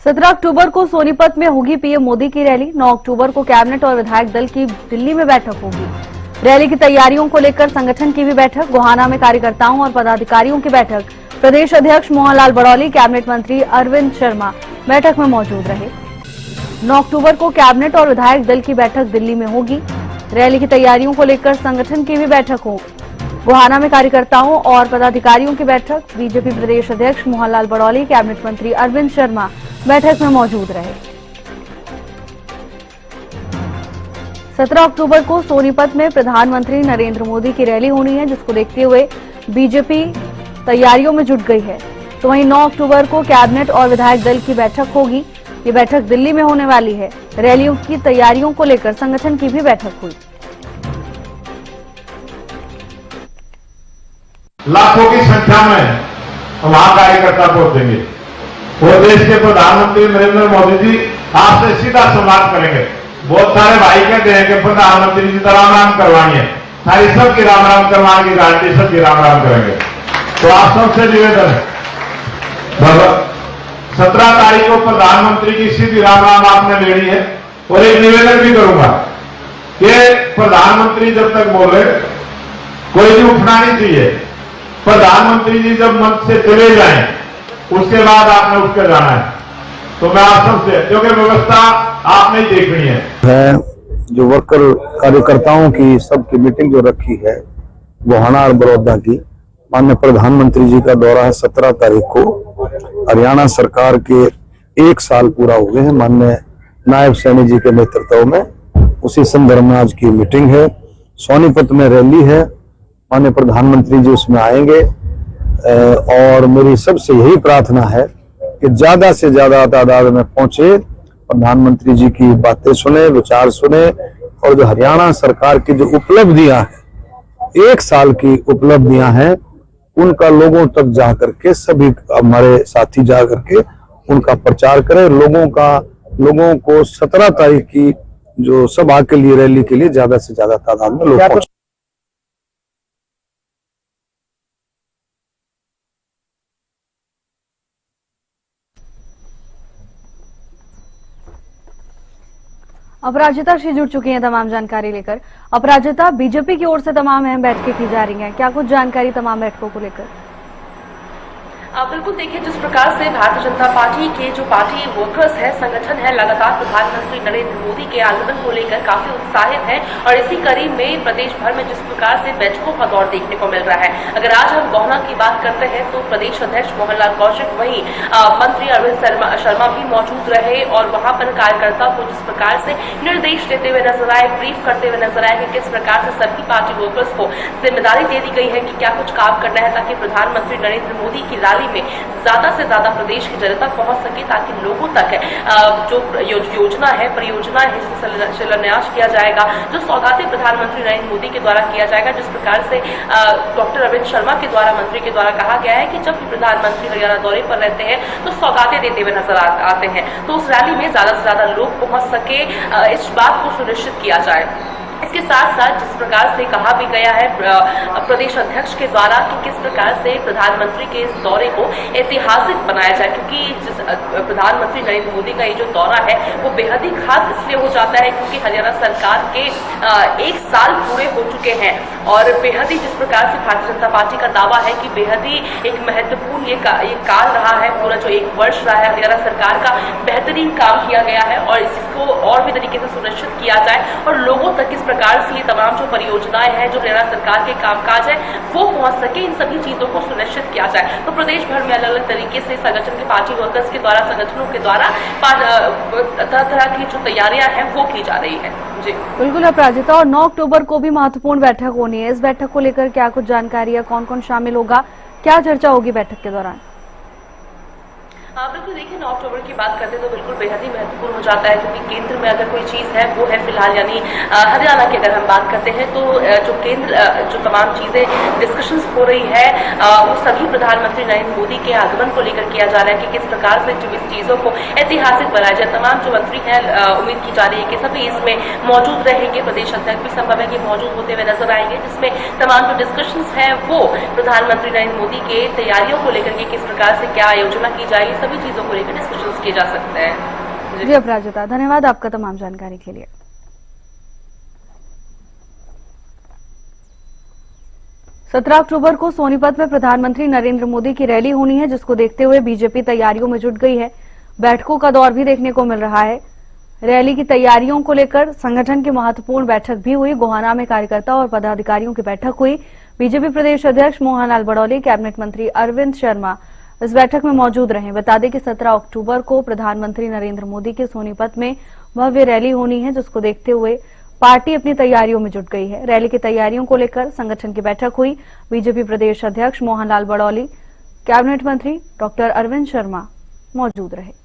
17 अक्टूबर को सोनीपत में होगी पीएम मोदी की रैली। 9 अक्टूबर को कैबिनेट और विधायक दल की दिल्ली में बैठक होगी। रैली की तैयारियों को लेकर संगठन की भी बैठक। गोहाना में कार्यकर्ताओं और पदाधिकारियों की बैठक। प्रदेश अध्यक्ष मोहनलाल बड़ौली, कैबिनेट मंत्री अरविंद शर्मा बैठक में मौजूद रहे। 9 अक्टूबर को कैबिनेट और विधायक दल की बैठक दिल्ली में होगी। रैली की तैयारियों को लेकर संगठन की भी बैठक होगी। गोहाना में कार्यकर्ताओं और पदाधिकारियों की बैठक। बीजेपी प्रदेश अध्यक्ष मोहनलाल बड़ौली, कैबिनेट मंत्री अरविंद शर्मा बैठक में मौजूद रहे। 17 अक्टूबर को सोनीपत में प्रधानमंत्री नरेंद्र मोदी की रैली होनी है, जिसको देखते हुए बीजेपी तैयारियों में जुट गई है। तो वहीं 9 अक्टूबर को कैबिनेट और विधायक दल की बैठक होगी। ये बैठक दिल्ली में होने वाली है। रैलियों की तैयारियों को लेकर संगठन की भी बैठक हुई। लाखों की संख्या में वहां कार्यकर्ता पहुंचेंगे और देश के प्रधानमंत्री नरेंद्र मोदी जी आपसे सीधा संवाद करेंगे। बहुत सारे भाई कहते हैं कि प्रधानमंत्री जी तो राम राम करवानी है, सारी सबकी राम राम करवाने की गारंटी, सबकी राम राम करेंगे। तो आप सबसे निवेदन है, 17 तारीख को प्रधानमंत्री की सीधी राम राम आपने लेनी है। और एक निवेदन भी करूंगा कि प्रधानमंत्री जब तक बोले कोई भी उठना नहीं चाहिए। प्रधानमंत्री जी जब मंच से चले जाएं, उसके बाद आपने उठ कर जाना है। तो मैं आप सबसे, क्योंकि व्यवस्था आपने ही देखनी है। जो वर्कर कार्यकर्ताओं की सबकी मीटिंग जो रखी है गोहाना और बड़ौदा की, माननीय प्रधानमंत्री जी का दौरा है 17 तारीख को। हरियाणा सरकार के 1 साल पूरा हुए हैं माननीय नायब सैनी जी के नेतृत्व में। उसी संदर्भ में आज की मीटिंग है। सोनीपत में रैली है, माननीय प्रधानमंत्री जी उसमें आएंगे। और मेरी सबसे यही प्रार्थना है कि ज्यादा से ज्यादा तादाद में पहुंचे, प्रधानमंत्री जी की बातें सुने, विचार सुने, और जो हरियाणा सरकार की जो उपलब्धियां हैं, 1 साल की उपलब्धियां हैं, उनका लोगों तक जा करके, सभी हमारे साथी जा करके उनका प्रचार करें। लोगों को 17 तारीख की जो सभा के लिए, रैली के लिए ज्यादा से ज्यादा तादाद में लोग पहुंचे। अपराजिता श्री जुड़ चुकी हैं तमाम जानकारी लेकर। अपराजिता, बीजेपी की ओर से तमाम अहम बैठकें की जा रही हैं, क्या कुछ जानकारी तमाम बैठकों को लेकर? बिल्कुल, देखिए जिस प्रकार से भारतीय जनता पार्टी के जो पार्टी वर्कर्स है, संगठन है, लगातार प्रधानमंत्री नरेंद्र मोदी के आगमन को लेकर काफी उत्साहित है। और इसी कड़ी में प्रदेश भर में जिस प्रकार से बैठकों का दौर देखने को मिल रहा है। अगर आज हम गोहाना की बात करते हैं तो प्रदेश अध्यक्ष मोहनलाल कौशिक, वहीं मंत्री अरविंद शर्मा भी मौजूद रहे और वहां पर कार्यकर्ताओं को जिस प्रकार से निर्देश देते हुए नजर आए, ब्रीफ करते हुए नजर आए कि किस प्रकार से सभी पार्टी वर्कर्स को जिम्मेदारी दे दी गई है कि क्या कुछ काम करना है ताकि प्रधानमंत्री नरेंद्र मोदी की रैली में ज्यादा से ज्यादा प्रदेश की जनता पहुंच सके, ताकि लोगों तक जो योजना है, परियोजना है, जिसका शिलान्यास किया जाएगा, जो सौगातें प्रधानमंत्री नरेंद्र मोदी के द्वारा किया जाएगा। जिस प्रकार से डॉक्टर अरविंद शर्मा के द्वारा, मंत्री के द्वारा कहा गया है कि जब भी प्रधानमंत्री हरियाणा दौरे पर रहते हैं तो सौगातें देते हुए नजर आते हैं, तो उस रैली में ज्यादा से ज्यादा लोग पहुंच सके, इस बात को सुनिश्चित किया जाए। इसके साथ साथ जिस प्रकार से कहा भी गया है प्रदेश अध्यक्ष के द्वारा कि किस प्रकार से प्रधानमंत्री के इस दौरे को ऐतिहासिक बनाया जाए, क्योंकि जिस प्रधानमंत्री नरेंद्र मोदी का ये जो दौरा है वो बेहद ही खास इसलिए हो जाता है क्योंकि हरियाणा सरकार के 1 साल पूरे हो चुके हैं। और बेहद ही जिस प्रकार से भारतीय जनता पार्टी का दावा है कि बेहद ही एक महत्वपूर्ण ये काल रहा है, पूरा जो 1 वर्ष रहा है हरियाणा सरकार का, बेहतरीन काम किया गया है और इसको और भी तरीके से सुनिश्चित किया जाए और लोगों तक इस प्रकार से ये तमाम जो परियोजनाएं हैं, जो हरियाणा सरकार के कामकाज है, वो पहुंच सके, इन सभी चीजों को सुनिश्चित किया जाए। तो प्रदेश भर में अलग अलग तरीके से संगठन के पार्टी वर्कर्स के द्वारा, संगठनों के द्वारा तरह तरह की जो तैयारियां हैं वो की जा रही है। जी बिल्कुल अपराजिता, और 9 अक्टूबर को भी महत्वपूर्ण बैठक होनी है। इस बैठक को लेकर क्या कुछ जानकारी है, कौन कौन शामिल होगा, क्या चर्चा होगी बैठक के दौरान? बिल्कुल, देखिए 9 अक्टूबर की बात करते तो बिल्कुल बेहद ही महत्वपूर्ण हो जाता है, क्योंकि केंद्र में अगर कोई चीज है वो है फिलहाल, यानी हरियाणा की अगर हम बात करते हैं तो जो केंद्र जो तमाम चीजें डिस्कशंस हो रही है वो सभी प्रधानमंत्री नरेंद्र मोदी के आगमन को लेकर किया जा रहा है कि किस प्रकार से जो इस चीजों को ऐतिहासिक बनाया जाए। तमाम जो मंत्री हैं, उम्मीद की जा रही है कि सभी इसमें मौजूद रहेंगे। प्रदेश अध्यक्ष भी संभव है कि मौजूद होते हुए नजर आएंगे, जिसमें तमाम जो डिस्कशंस हैं वो प्रधानमंत्री नरेंद्र मोदी के तैयारियों को लेकर के किस प्रकार से क्या योजना की जाएगी, सभी चीजों को लेकर डिस्कशन किए जा सकते हैं। जी अपराजिता, धन्यवाद आपका तमाम जानकारी के लिए। 17 अक्टूबर को सोनीपत में प्रधानमंत्री नरेंद्र मोदी की रैली होनी है, जिसको देखते हुए बीजेपी तैयारियों में जुट गई है। बैठकों का दौर भी देखने को मिल रहा है। रैली की तैयारियों को लेकर संगठन की महत्वपूर्ण बैठक भी हुई। गोहाना में कार्यकर्ता और पदाधिकारियों की बैठक हुई। बीजेपी प्रदेश अध्यक्ष मोहनलाल बड़ौली, कैबिनेट मंत्री अरविंद शर्मा इस बैठक में मौजूद रहे। बता दें कि 17 अक्टूबर को प्रधानमंत्री नरेंद्र मोदी के सोनीपत में भव्य रैली होनी है, जिसको देखते हुए पार्टी अपनी तैयारियों में जुट गई है। रैली की तैयारियों को लेकर संगठन की बैठक हुई। बीजेपी प्रदेश अध्यक्ष मोहनलाल बड़ौली, कैबिनेट मंत्री डॉक्टर अरविंद शर्मा मौजूद रहे।